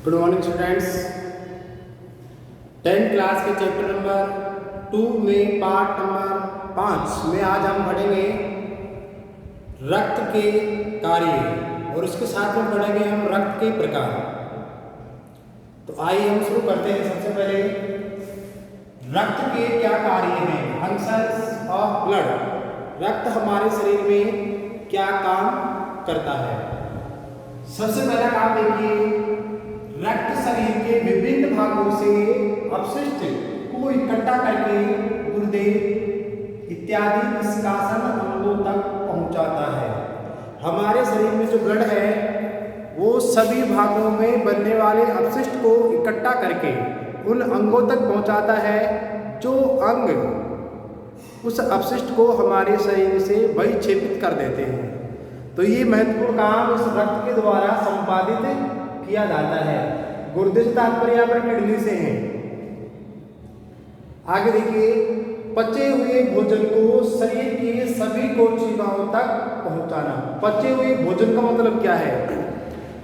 Good morning students. 10th class के chapter number 2 में part number 5 में आज हम पढ़ेंगे रक्त के कार्य और उसके साथ में पढ़ेंगे हम रक्त के प्रकार। तो आइए हम शुरू करते हैं। सबसे पहले रक्त के क्या कार्य हैं? Functions of blood. रक्त हमारे शरीर में क्या काम करता है? सबसे पहला काम देखिए, रक्त शरीर के विभिन्न भागों से अपशिष्ट को इकट्ठा करके गुर्दे इत्यादि निष्कासन अंगों तक पहुंचाता है। हमारे शरीर में जो ब्लड है वो सभी भागों में बनने वाले अपशिष्ट को इकट्ठा करके उन अंगों तक पहुंचाता है जो अंग उस अपशिष्ट को हमारे शरीर से बहिक्षेपित कर देते हैं। तो ये महत्वपूर्ण काम इस रक्त के द्वारा संपादित किया जाता है। गुर्दे से तात्पर्य यहाँ पर किडनी से है। आगे देखिए, पचे हुए भोजन को शरीर की सभी कोशिकाओं तक पहुंचाना। पचे हुए भोजन का मतलब क्या है?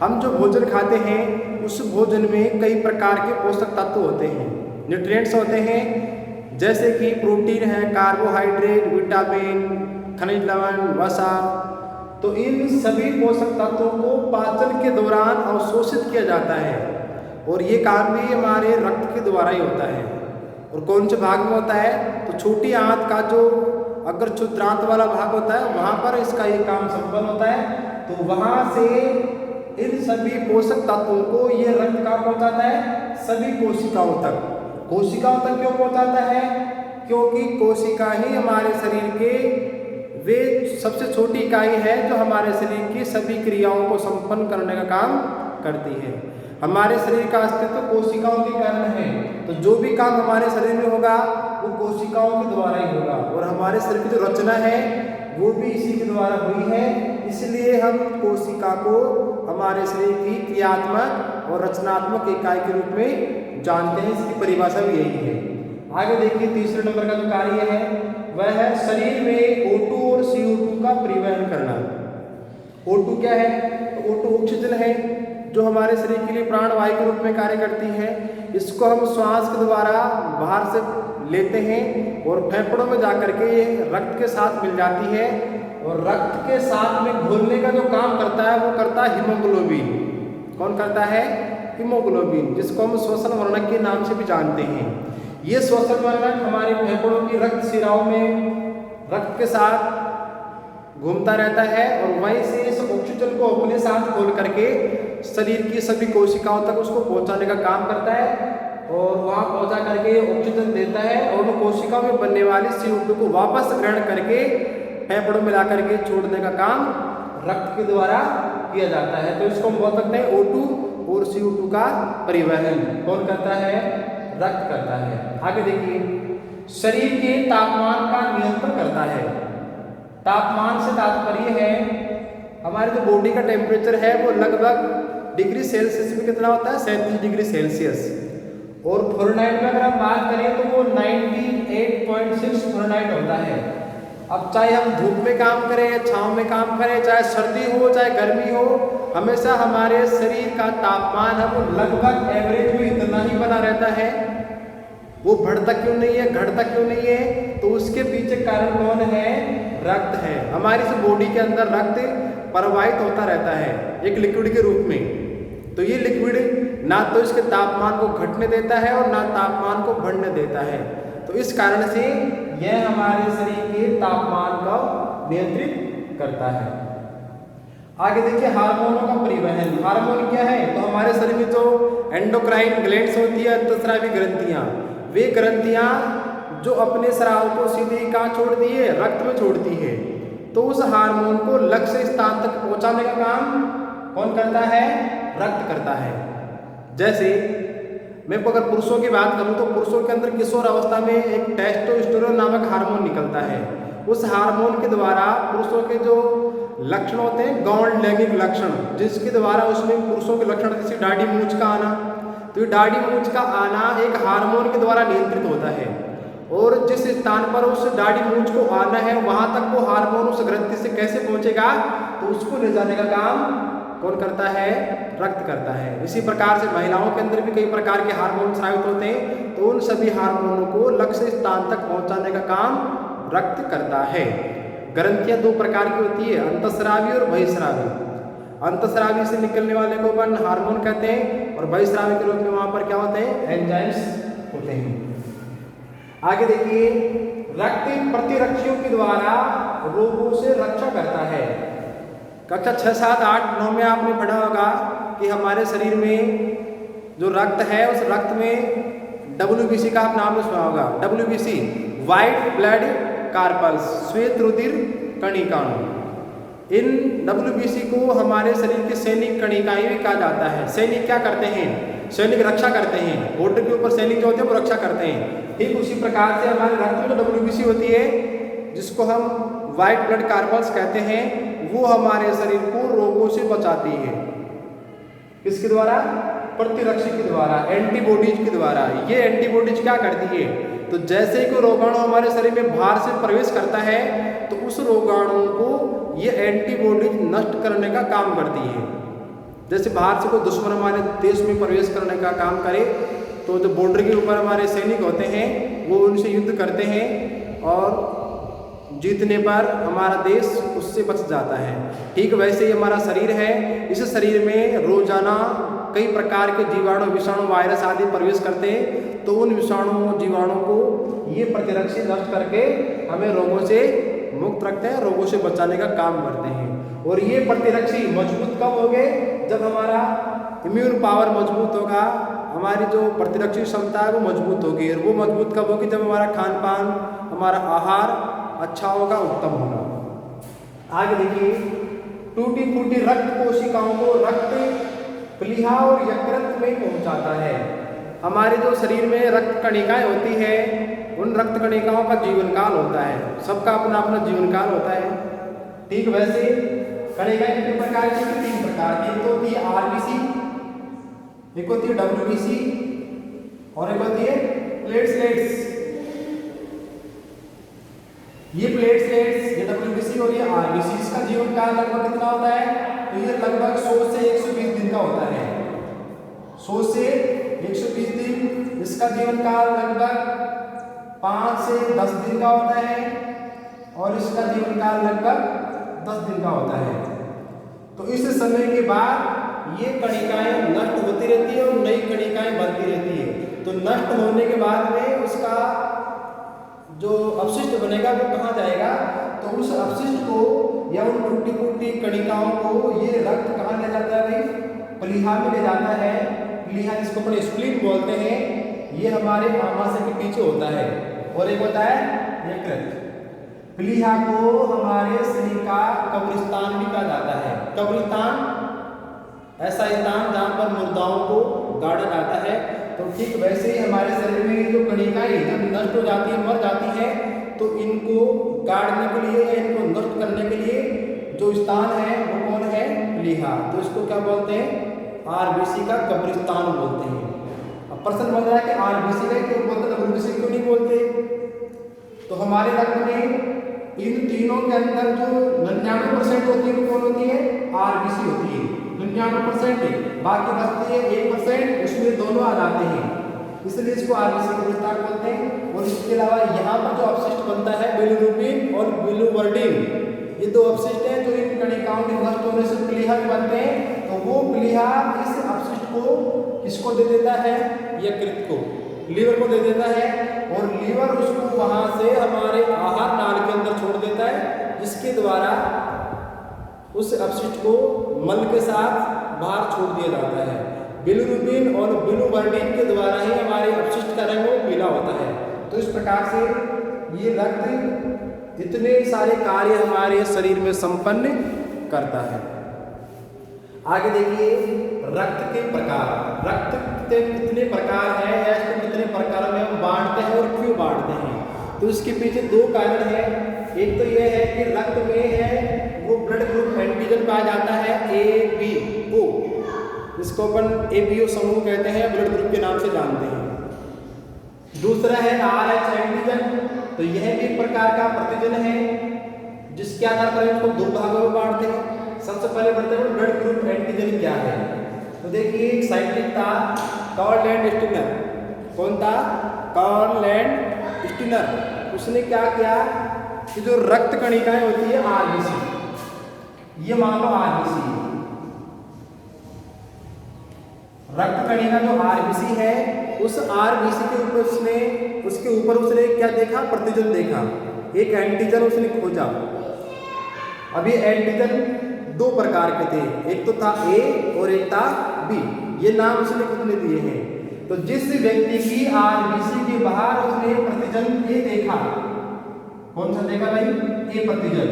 हम जो भोजन खाते हैं उस भोजन में कई प्रकार के पोषक तत्व होते हैं, न्यूट्रिएंट्स होते हैं, जैसे कि प्रोटीन है, कार्बोहाइड्रेट, विटामिन, खनिज लवण, वसा। तो इन सभी पोषक तत्वों को पाचन के दौरान अवशोषित किया जाता है और ये काम भी हमारे रक्त के द्वारा ही होता है। और कौन से भाग में होता है? तो छोटी आंत का जो अगर क्षुद्रांत वाला भाग होता है वहाँ पर इसका ये काम संपन्न होता है। तो वहाँ से इन सभी पोषक तत्वों को ये रक्त कहाँ पहुँचाता है? सभी कोशिकाओं तक। कोशिकाओं तक क्यों पहुँचाता है? क्योंकि कोशिका ही हमारे शरीर के वे सबसे छोटी इकाई है जो हमारे शरीर की सभी क्रियाओं को संपन्न करने का काम करती है। हमारे शरीर का अस्तित्व कोशिकाओं के कारण है। तो जो भी काम हमारे शरीर में होगा वो कोशिकाओं के द्वारा ही होगा और हमारे शरीर की जो रचना है वो भी इसी के द्वारा हुई है। इसलिए हम कोशिका को हमारे शरीर की क्रियात्मक और रचनात्मक इकाई के रूप में जानते हैं। इसकी परिभाषा भी यही है। आगे देखिए, तीसरे नंबर का जो कार्य है वह है शरीर में O2 और CO2 का परिवहन करना। O2 क्या है? तो O2 ऑक्सीजन है जो हमारे शरीर के लिए प्राणवायु के रूप में कार्य करती है। इसको हम श्वास के द्वारा बाहर से लेते हैं और फेफड़ों में जाकर के ये रक्त के साथ मिल जाती है और रक्त के साथ में घुलने का जो काम करता है वो करता है हीमोग्लोबिन। कौन करता है? हीमोग्लोबिन, जिसको हम श्वसन वर्णक के नाम से भी जानते हैं। ये श्वसन वर्णक हमारे फेफड़ों की रक्त शिराओं में रक्त के साथ घूमता रहता है और वहीं से इस ऑक्सीजन को अपने साथ खोल करके शरीर की सभी कोशिकाओं तक उसको पहुंचाने का काम करता है और वहां पहुंचा करके ऑक्सीजन देता है और उन कोशिकाओं में बनने वाली CO2 को वापस ग्रहण करके फेफड़ों में ला करके छोड़ने का काम रक्त के द्वारा किया जाता है। तो इसको हम बोल सकते हैं O2 और CO2 का परिवहन कौन करता है? रक्त करता है। आगे देखिए, शरीर के तापमान का नियंत्रण करता है। तापमान से तात्पर्य है हमारे जो बॉडी का टेम्परेचर है वो लगभग डिग्री सेल्सियस में कितना होता है? 37 डिग्री सेल्सियस। और फ़ारेनहाइट में अगर हम बात करें तो वो 98.6 फ़ारेनहाइट होता है। अब चाहे हम धूप में काम करें या छाँव में काम करें, चाहे सर्दी हो चाहे गर्मी हो, हमेशा हमारे शरीर का तापमान है वो लगभग एवरेज में इतना ही बना रहता है। वो बढ़ता क्यों नहीं है, घटता क्यों नहीं है? तो उसके पीछे कारण कौन है? रक्त है। हमारी इस बॉडी के अंदर रक्त प्रवाहित होता रहता है एक लिक्विड के रूप में। तो ये लिक्विड ना तो इसके तापमान को घटने देता है और ना तापमान को बढ़ने देता है। तो इस कारण से यह हमारे शरीर के तापमान को नियंत्रित करता है। आगे देखिए, हार्मोनों का परिवहन। हार्मोन क्या है? तो हमारे शरीर में जो एंडोक्राइन ग्लैंड्स होती है, अंतःस्रावी ग्रंथियां, वे ग्रंथियां जो अपने स्राव को सीधे कहाँ छोड़ती है? रक्त में छोड़ती है। तो उस हार्मोन को लक्ष्य स्थान तक पहुंचाने का काम कौन करता है? रक्त करता है। जैसे मैं अगर पुरुषों की बात करूं तो पुरुषों के अंदर किशोर अवस्था में एक टेस्टोस्टेरोन नामक हार्मोन निकलता है। उस हार्मोन के द्वारा पुरुषों के जो लक्षण होते हैं गौण लैंगिक लक्षण, जिसके द्वारा उसमें पुरुषों के लक्षण जैसे दाढ़ी मूंछ का आना, तो ये दाढ़ी मूंछ का आना एक हार्मोन के द्वारा नियंत्रित होता है और जिस स्थान पर उस दाढ़ी मूंछ को आना है वहां तक वो हार्मोन उस ग्रंथि से कैसे पहुंचेगा? तो उसको ले जाने का काम कौन करता है? रक्त करता है। इसी प्रकार से महिलाओं के अंदर भी कई प्रकार के हार्मोन स्रावित होते हैं, तो उन सभी हार्मोनों को लक्ष्य स्थान तक पहुंचाने का काम रक्त करता है। ग्रंथियां दो प्रकार की होती है, अंतःस्रावी और बहिःस्रावी। अंतःस्रावी से निकलने वाले को अपन हार्मोन कहते हैं और बहिःस्रावी के रूप में वहां पर क्या होते हैं? एंजाइम्स होते हैं। आगे देखिए, रक्त प्रतिरक्षियों के द्वारा रोगों से रक्षा करता है। कक्षा 6, 7, 8, 9 में आपने पढ़ा होगा कि हमारे शरीर में जो रक्त है उस रक्त में WBC का आप नाम सुना होगा। WBC व्हाइट ब्लड कार्पल्स, श्वेत रुधिर कणिकाएं। इन WBC को हमारे शरीर के सैनिक कणिकाएं भी कहा जाता है। सैनिक क्या करते हैं? सैनिक रक्षा करते हैं। बॉर्डर के ऊपर सैनिक जो होते हैं वो रक्षा करते हैं। ठीक उसी प्रकार से हमारे रक्त में जो WBC होती है, जिसको हम व्हाइट ब्लड कार्पल्स कहते हैं, वो हमारे शरीर को रोगों से बचाती है। किसके द्वारा? प्रतिरक्षी के द्वारा, एंटीबॉडीज के द्वारा। ये एंटीबॉडीज क्या करती है? तो जैसे ही कोई रोगाणु हमारे शरीर में बाहर से प्रवेश करता है तो उस रोगाणु को ये एंटीबॉडीज नष्ट करने का काम करती है। जैसे बाहर से कोई दुश्मन हमारे देश में प्रवेश करने का काम करे तो जो बॉर्डर के ऊपर हमारे सैनिक होते हैं वो उनसे युद्ध करते हैं और जीतने पर हमारा देश उससे बच जाता है। ठीक वैसे ही हमारा शरीर है, इस शरीर में रोजाना कई प्रकार के जीवाणु, विषाणु, वायरस आदि प्रवेश करते हैं, तो उन विषाणु जीवाणु को ये प्रतिरक्षी नष्ट करके हमें रोगों से मुक्त रखते हैं, रोगों से बचाने का काम करते हैं। और ये प्रतिरक्षी मजबूत कब होंगे? जब हमारा इम्यून पावर मजबूत होगा, हमारी जो प्रतिरक्षी क्षमता है वो मजबूत होगी। और वो मजबूत कब होगी? जब हमारा खान पान, हमारा आहार अच्छा होगा, उत्तम होगा। आगे देखिए, टूटी फूटी रक्त कोशिकाओं को रक्त प्लीहा और यकृत में पहुंचाता है। हमारे जो शरीर में रक्त कणिकाएं होती है, उन रक्त कणिकाओं का जीवन काल होता है। सबका अपना अपना जीवन काल होता है। ठीक वैसे कणिकाएं कितने प्रकार की? 3 प्रकार की। एक तो होती है RBC, एक होती है WBC और एक होती है प्लेटलेट्स। ये प्लेटलेट्स, ये WBC और ये RBC, इसका जीवन काल लगभग कितना होता है? तो ये लगभग 100 से 120 दिन का होता है। 100 से 120 दिन इसका जीवन काल लगभग 5 से 10 दिन का होता है और इसका जीवन काल लगभग 10 दिन का होता है। तो इस समय के बाद ये कणिकाएं नष्ट होती रहती है और नई कणिकाएं बनती रहती है। तो नष्ट होने के बाद में उसका जो अपशिष्ट बनेगा वो कहाँ जाएगा? तो उस अपशिष्ट को या उन टूटी फूटी कणिकाओं को ये रक्त कहाँ ले जाता है भाई? प्लीहा में ले जाता है। प्लीहा जिसको अपन स्प्लीन बोलते हैं, ये हमारे आमाशय के पीछे होता है। और एक होता है यकृत। प्लीहा को हमारे शरीर का कब्रिस्तान भी कहा जाता है। कब्रिस्तान ऐसा स्थान जहाँ पर मुर्दाओं को गाड़ा जाता है। तो ठीक वैसे ही हमारे शरीर में जो कणिकाएं जब नष्ट हो जाती है, मर जाती है, तो इनको गाड़ने के लिए या इनको नष्ट करने के लिए जो स्थान है वो कौन है? प्लीहा। तो इसको क्या बोलते हैं? RBC का कब्रिस्तान बोलते हैं। अब प्रश्न बन रहा है कि RBC का क्यों बोलते, WBC क्यों नहीं बोलते? तो हमारे रक्त में इन तीनों के अंदर जो 99% होती है वो कौन होती है? RBC होती है। 99%, बाकी बचती है 1%, उसमें दोनों आ जाते हैं, इसलिए इसको RBC कब्रिस्तान बोलते हैं। और इसके अलावा यहाँ पर जो अपशिष्ट बनता है बिलिरुबिन और बिलिवर्डिन, ये दो अपशिष्ट हैं जो इन कणिकाओं के नष्ट होने से प्लीहा में बनते हैं। तो वो प्लीहा इस अपशिष्ट को किसको दे देता है? यकृत को, लीवर को दे देता है। और लीवर उसको वहाँ से हमारे आहार नाल के अंदर छोड़ देता है, जिसके द्वारा उस अपशिष्ट को मल के साथ बाहर छोड़ दिया जाता है। बिलिरुबिन और बिलिवर्डिन के द्वारा ही हमारे अपशिष्ट का रंग पीला होता है। तो इस प्रकार से ये रक्त इतने सारे कार्य हमारे शरीर में संपन्न करता है। आगे देखिए, रक्त के प्रकार। रक्त के कितने प्रकार हैं या इसको कितने प्रकार में हम बांटते हैं और क्यों बांटते हैं? तो इसके पीछे 2 कारण हैं। एक तो यह है कि रक्त में है वो ब्लड ग्रुप एंटीजन पाया जाता है ABO, जिसको अपन ABO समूह कहते हैं, ब्लड ग्रुप के नाम से जानते हैं। दूसरा है RH एंटीजन, तो यह भी एक प्रकार का प्रतिजन है जिसके आधार पर इसको 2 भागों में बांटते हैं। सबसे पहले बढ़ते हैं ब्लड ग्रुप एंटीजन क्या है। तो देखिए एक साइंटिस्ट था कार्ल लैंड स्टीनर। कौन था? Karl Landsteiner. उसने क्या किया कि जो रक्त कणिकाएं होती है आरबीसी, ये मान लो आरबीसी है, रक्त कणिका जो आरबीसी है, उस आरबीसी के ऊपर उसने क्या देखा? प्रतिजन देखा, एक एंटीजन उसने खोजा। अब ये एंटीजन दो प्रकार के थे, एक तो था ए और एक था बी। ये नाम उसने खुद ने दिए हैं। तो जिस व्यक्ति की आरबीसी के बाहर उसने प्रतिजन ए देखा, कौन सा देखा भाई? ए प्रतिजन।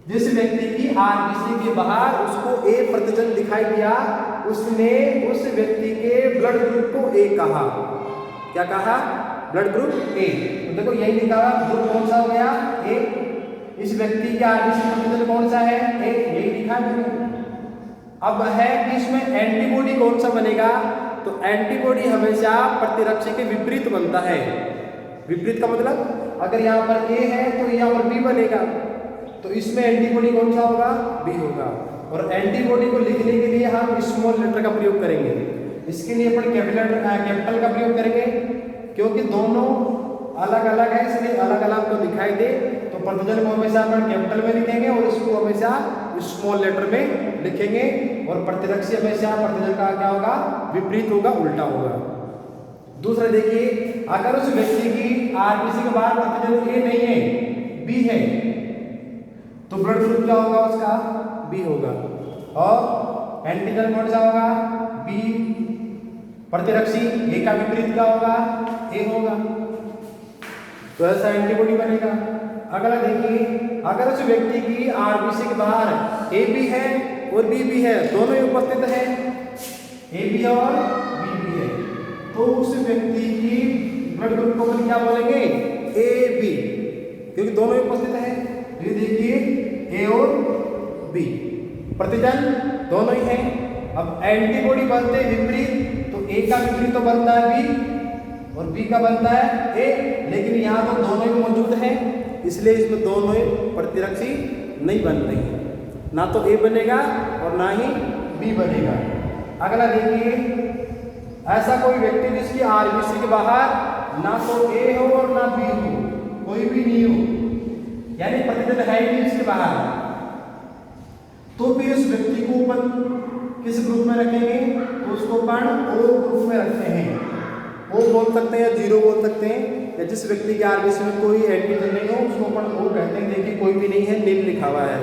जिस व्यक्ति की आरबीसी के बाहर उसको ए प्रतिजन दिखाई दिया, उसने उस व्यक्ति के ब्लड ग्रुप को ए कहा। क्या कहा? Blood group A. तो देखो यही लिखा हुआ ग्रुप कौन सा हो गया? ए। इस व्यक्ति के आरबीसी प्रतिजन कौन सा है? ए। यही लिखा है। अब है कि इसमें एंटीबॉडी कौन सा बनेगा? तो एंटीबॉडी हमेशा प्रतिरक्षी के विपरीत बनता है। विपरीत का मतलब अगर यहाँ पर ए है तो यहाँ पर बी बनेगा, तो इसमें एंटीबॉडी कौन सा होगा? बी होगा। और एंटीबॉडी को लिखने के लिए हम स्मॉल लेटर का प्रयोग करेंगे। इसके लिए अपन कैपिटल का प्रयोग करेंगे, क्योंकि दोनों अलग अलग है, इसलिए अलग अलग को दिखाई दे तो प्रतिजन को हमेशा अपन कैपिटल में लिखेंगे और इसको हमेशा स्मॉल लेटर में लिखेंगे। और प्रतिरक्षी हमेशा प्रतिजन का क्या होगा? विपरीत होगा, उल्टा होगा। दूसरा देखिए, अगर उस व्यक्ति की आरबीसी के बाहर प्रतिजन ए नहीं है, बी है, तो ब्लड ग्रुप क्या होगा उसका? बी होगा। और एंटीजन कौन सा होगा? बी। प्रतिरक्षी ए का विपरीत क्या होगा? ए होगा। तो ऐसा एंटीबॉडी बनेगा। अगला देखिए, अगर उस व्यक्ति की आरबीसी के बाहर ए भी है और बी भी है, दोनों ही उपस्थित है, ए बी और बी भी है, तो उस व्यक्ति की ब्लड ग्रुप को क्या बोलेंगे? ए बी, क्योंकि दोनों ही उपस्थित है। ये देखिए ए और बी, प्रतिजन दोनों ही हैं। अब एंटीबॉडी बनते विपरीत, तो ए का विपरीत तो बनता है बी और बी का बनता है ए, लेकिन यहाँ तो दोनों ही मौजूद हैं, इसलिए इसमें दोनों ही प्रतिरक्षी नहीं बन रही है। ना तो ए बनेगा और ना ही बी बनेगा। अगला देखिए, ऐसा कोई व्यक्ति जिसकी आरबीसी के बाहर ना तो ए हो और ना बी हो, कोई भी नहीं हो, यानी प्रतिजन है ही नहीं इसके बाहर, तो भी उस व्यक्ति को अपन किस ग्रुप में रखेंगे? तो उसको अपन ओ ग्रुप में रखते हैं। ओ बोल सकते हैं या जीरो बोल सकते हैं, या जिस व्यक्ति के आरबीसी में कोई एंटीजन नहीं हो उसको अपन ओ कहते हैं। देखिए कोई भी नहीं है, नील लिखा हुआ है,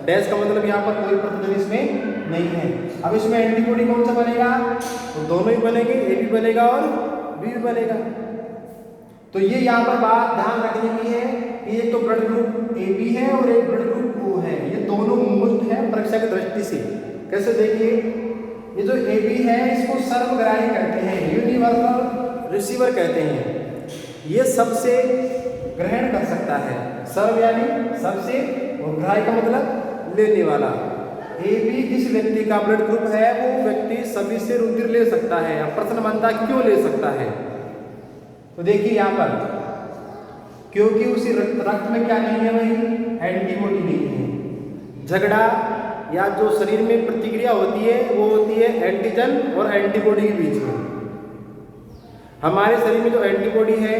डैश का मतलब यहाँ पर कोई प्रतिजन इसमें नहीं है। अब इसमें एंटीबॉडी कौन सा बनेगा? तो दोनों ही बनेंगे, ए भी बनेगा और बी भी बनेगा। तो ये यहाँ पर बात ध्यान रखने की है कि एक तो ब्लड ग्रुप ए बी है और एक ब्लड ग्रुप ओ है, ये दोनों मोस्ट है परीक्षा की दृष्टि से। कैसे? देखिए, ये जो ए बी है इसको सर्वग्राही कहते हैं, यूनिवर्सल रिसीवर कहते हैं। ये सबसे ग्रहण कर सकता है, सर्व यानी सबसे, और ग्राही का मतलब लेने वाला। ए बी जिस व्यक्ति का ब्लड ग्रुप है वो व्यक्ति सभी से रुधिर ले सकता है। अब प्रश्न बनता है क्यों ले सकता है? तो देखिए यहाँ पर, क्योंकि उसी रक्त में क्या नहीं है भाई? एंटीबॉडी नहीं है। झगड़ा या जो शरीर में प्रतिक्रिया होती है वो होती है एंटीजन और एंटीबॉडी के बीच में। हमारे शरीर में जो एंटीबॉडी है,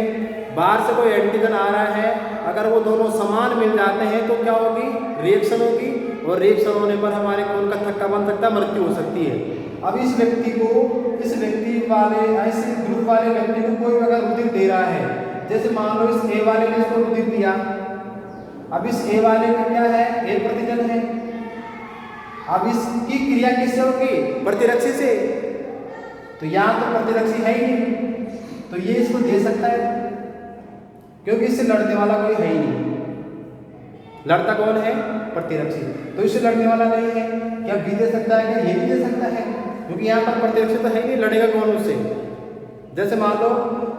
बाहर से कोई एंटीजन आ रहा है, अगर वो दोनों समान मिल जाते हैं तो क्या होगी? रिएक्शन होगी, और रिएक्शन होने पर हमारे खून का थक्का बन सकता है, मृत्यु हो सकती है। अब इस व्यक्ति वाले, ऐसे ग्रुप वाले व्यक्ति को कोई अगर रुधिर दे रहा है, जैसे मान लो इस ए वाले ने इसको रुधिर दिया, अब इस ए वाले का क्या है? ए प्रतिजन है। अब इसकी क्रिया किससे होगी? प्रतिरक्षी से। तो यहाँ तो प्रतिरक्षी है ही नहीं, तो ये इसको दे सकता है, क्योंकि इससे लड़ने वाला कोई है ही नहीं। लड़ता कौन है? प्रतिरक्षी। तो इससे लड़ने वाला नहीं है, क्या बी दे सकता है? क्या ये भी दे सकता है? क्योंकि यहाँ पर प्रतिरक्षी तो है ही नहीं, लड़ेगा कौन उससे? जैसे मान लो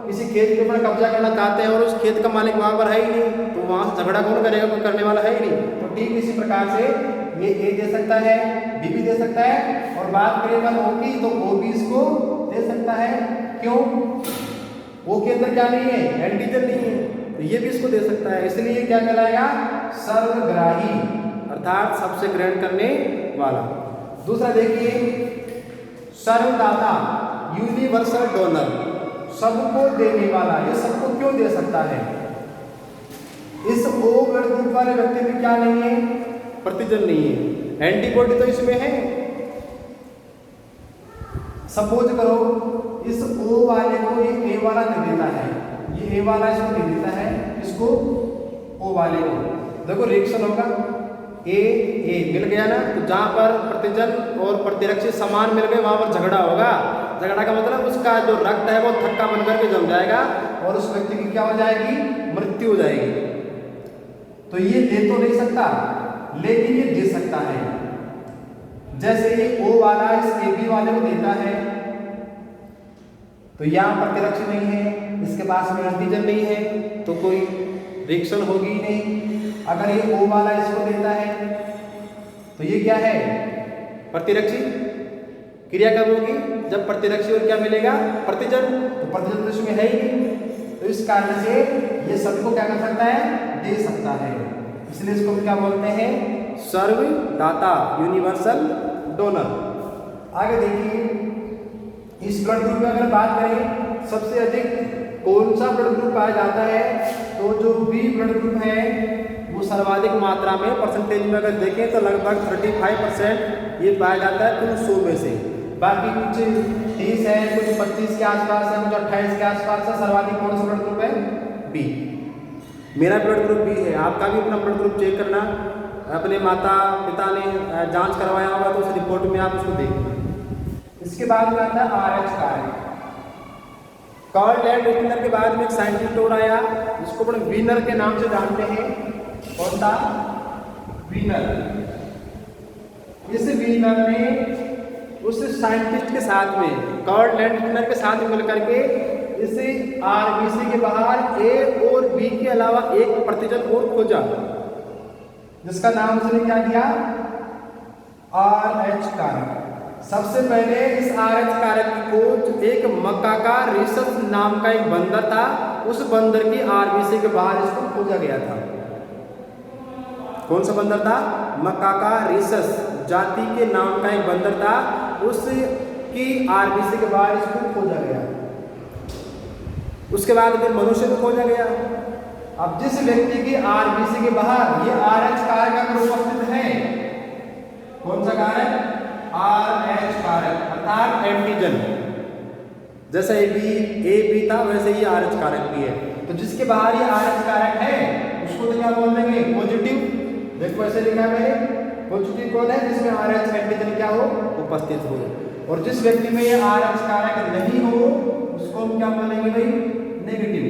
किसी खेत के ऊपर कब्जा करना चाहते हैं और उस खेत का मालिक वहाँ पर है ही नहीं, तो वहाँ से झगड़ा कौन करेगा? कोई करने वाला है ही नहीं। तो ठीक इसी प्रकार से ये ए दे सकता है, बी भी दे सकता है, और बात करें अपन ओ की, तो ओ भी इसको दे सकता है। क्यों? ओ के अंदर क्या नहीं है? एंटीजन नहीं है, तो ये भी इसको दे सकता है। इसलिए क्या कहलाएगा? सर्वग्राही। अर्थात सबसे ग्रहण करने वाला। दूसरा देखिए, सर्वदाता, यूनिवर्सल डोनर, सबको देने वाला। ये सबको क्यों दे सकता है? इस O ब्लड ग्रुप वाले व्यक्ति में क्या नहीं है? प्रतिजन नहीं है, एंटीबॉडी तो इसमें है। सपोज करो इस O वाले को ये A वाला दे देता है, ये A वाला इसको दे देता है, इसको O वाले को। देखो रिएक्शन होगा, A मिल गया ना, तो जहाँ पर प्रतिजन और प्रतिरक्षी समान मिल गए वहाँ पर झगड़ा होगा। झगड़ा का मतलब उसका जो रक्त है वो थक्का बन करके जम जाएगा और उस व्यक्ति की क्या हो जाएगी? मृत्यु हो जाएगी। तो ये ले तो नहीं सकता, लेकिन ये दे सकता है। जैसे ये O वाला इस AB वाले को देता है, तो यहाँ प्रतिरक्षी नहीं है, इसके पास में एंटीजन नहीं है, तो कोई रिएक्शन होगी ही नहीं। अगर ये O वाला इसको देता है, तो ये क्या है? प्रतिरक्षी क्रिया कब होगी? जब प्रतिरक्षी और क्या मिलेगा? प्रतिजन। तो प्रतिजन तो इसमें है ही नहीं, तो इस कारण से ये सबको क्या कर सकता है? दे सकता है। इसलिए इसको क्या बोलते हैं? सर्वदाता, यूनिवर्सल डोनर। आगे देखिए, इस ब्लड ग्रुप में अगर बात करें सबसे अधिक कौन सा ब्लड ग्रुप पाया जाता है, तो जो B ब्लड ग्रुप है वो सर्वाधिक मात्रा में, परसेंटेज में अगर देखें तो लगभग 35% ये पाया जाता है कुल 100 में से। बाकी कुछ 30 है, कुछ 25 के आसपास है, कुछ 28 के आसपास है। सर्वाधिक कौन सा ब्लड ग्रुप है? B। मेरा ब्लड ग्रुप B है, आपका भी अपना ब्लड ग्रुप चेक करना। अपने माता पिता ने जांच करवाया होगा तो उस रिपोर्ट में आप उसको देखना। इसके बाद में आता है RH कारक। कार्ल लैंड रिटनर के बाद में एक साइंटिस्ट और आया जिसको अपन वीनर के नाम से जानते हैं। कौन था? वीनर। इस वीनर ने उस साइंटिस्ट के साथ में, कार्ल लैंड रिटनर के साथ मिलकर के इस RBC के बाहर A और B के अलावा एक प्रतिजन और खोजा, जिसका नाम उसने क्या दिया? RH कारक। सबसे पहले इस RH कारक की खोज एक मकाका रिसस नाम का एक बंदर था, उस बंदर की RBC के बाहर इसको खोजा गया था। कौन सा बंदर था? मकाका रिसस जाति के नाम का एक बंदर था, उसकी RBC के बाहर इसको खोजा गया। उसके बाद फिर मनुष्य को खोजा गया। अब जिस व्यक्ति की RBC के बाहर ये RH कारक अगर उपस्थित है, कौन सा कारक? RH कारक, अर्थात एंटीजन। जैसा AB था वैसे ही RH कारक भी है। तो जिसके बाहर ये RH कारक है उसको तो क्या बोल देंगे? पॉजिटिव। देखो ऐसे लिखा है मैंने, पॉजिटिव कौन है? जिसमें RH एंटीजन क्या हो? उपस्थित हो। और जिस व्यक्ति में ये RH कारक नहीं हो उसको हम क्या बोलेंगे भाई? नेगेटिव,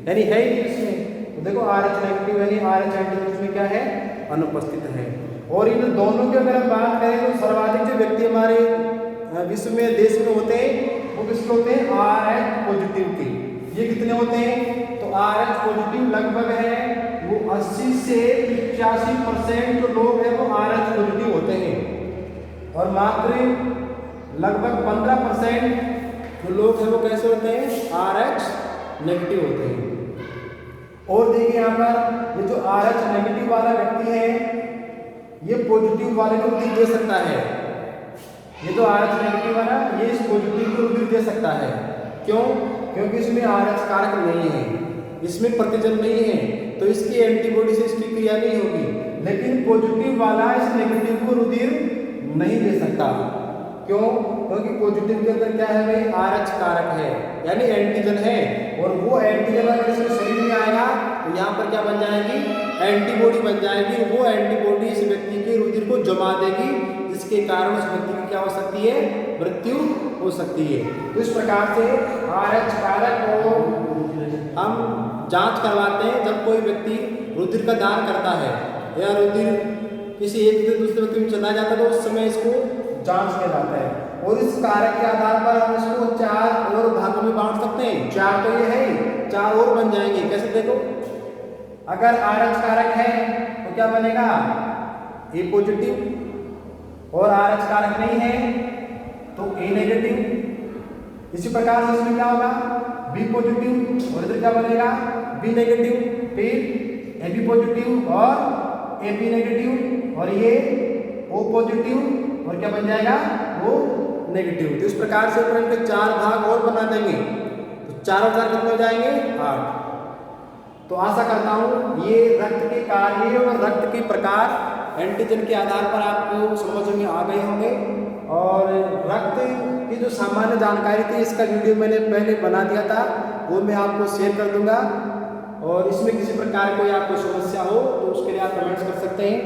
यानी है ही इसमें। तो देखो RH नेगेटिव यानी RH एंटीजन इसमें क्या है? अनुपस्थित है। और इन दोनों की अगर हम बात करें तो सर्वाधिक जो व्यक्ति हमारे विश्व में, देश में होते हैं वो किसके होते हैं? RH पॉजिटिव के। ये कितने होते हैं? तो RH पॉजिटिव लगभग है वो 80 से 85% जो लोग हैं वो RH पॉजिटिव होते हैं, और मात्र लगभग 15% जो लोग हैं वो कैसे होते हैं? RH नेगेटिव होते हैं। और देखिए यहाँ पर ये जो RH नेगेटिव वाला व्यक्ति है ये पॉजिटिव वाले को रुधिर दे सकता है। ये जो RH नेगेटिव वाला ये इस पॉजिटिव को रुधिर दे सकता है। क्यों? क्योंकि इसमें RH कारक नहीं है, इसमें प्रतिजन नहीं है, तो इसकी एंटीबॉडी से इसकी क्रिया नहीं होगी। लेकिन पॉजिटिव वाला इस नेगेटिव को रुधिर नहीं दे सकता। क्यों? क्योंकि पॉजिटिव के अंदर क्या है भाई? RH कारक है, यानी एंटीजन है, और वो एंटीजन अगर इसके शरीर में आएगा तो यहाँ पर क्या बन जाएगी? एंटीबॉडी बन जाएगी। वो एंटीबॉडी इस व्यक्ति के रुधिर को जमा देगी, जिसके कारण उस व्यक्ति की क्या हो सकती है? मृत्यु हो सकती है। तो इस प्रकार से RH कारक को हम जांच करवाते हैं जब कोई व्यक्ति रुधिर का दान करता है या रुधिर किसी एक से दूसरे व्यक्ति में चला जाता है, तो उस समय इसको जांच किया जाता है। और इस कारक के आधार पर हम इसको 4 और भागों में बांट सकते हैं। 4 तो ये है, 4 और बन जाएंगे। कैसे? देखो, अगर RH कारक है तो क्या बनेगा? A पॉजिटिव, और RH कारक नहीं है तो A नेगेटिव। इसी प्रकार से इसमें क्या होगा? B पॉजिटिव, और इधर क्या बनेगा? B नेगेटिव, फिर AB पॉजिटिव और AP नेगेटिव और ये O पॉजिटिव और क्या बन जाएगा O नेगेटिव। तो इस प्रकार से अपन के 4 भाग और बना देंगे तो 4 और 4 कितने हो जाएंगे 8। तो आशा करता हूँ ये रक्त के कार्य और रक्त के प्रकार एंटीजन के आधार पर आपको समझ में आ गए होंगे। और रक्त की जो सामान्य जानकारी थी इसका वीडियो मैंने पहले बना दिया था, वो मैं आपको शेयर कर दूंगा। और इसमें किसी प्रकार कोई आपको समस्या हो तो उसके लिए आप कमेंट्स कर सकते हैं।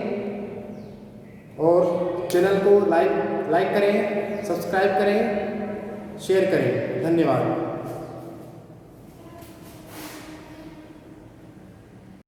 और चैनल को लाइक करें, सब्सक्राइब करें, शेयर करें। धन्यवाद।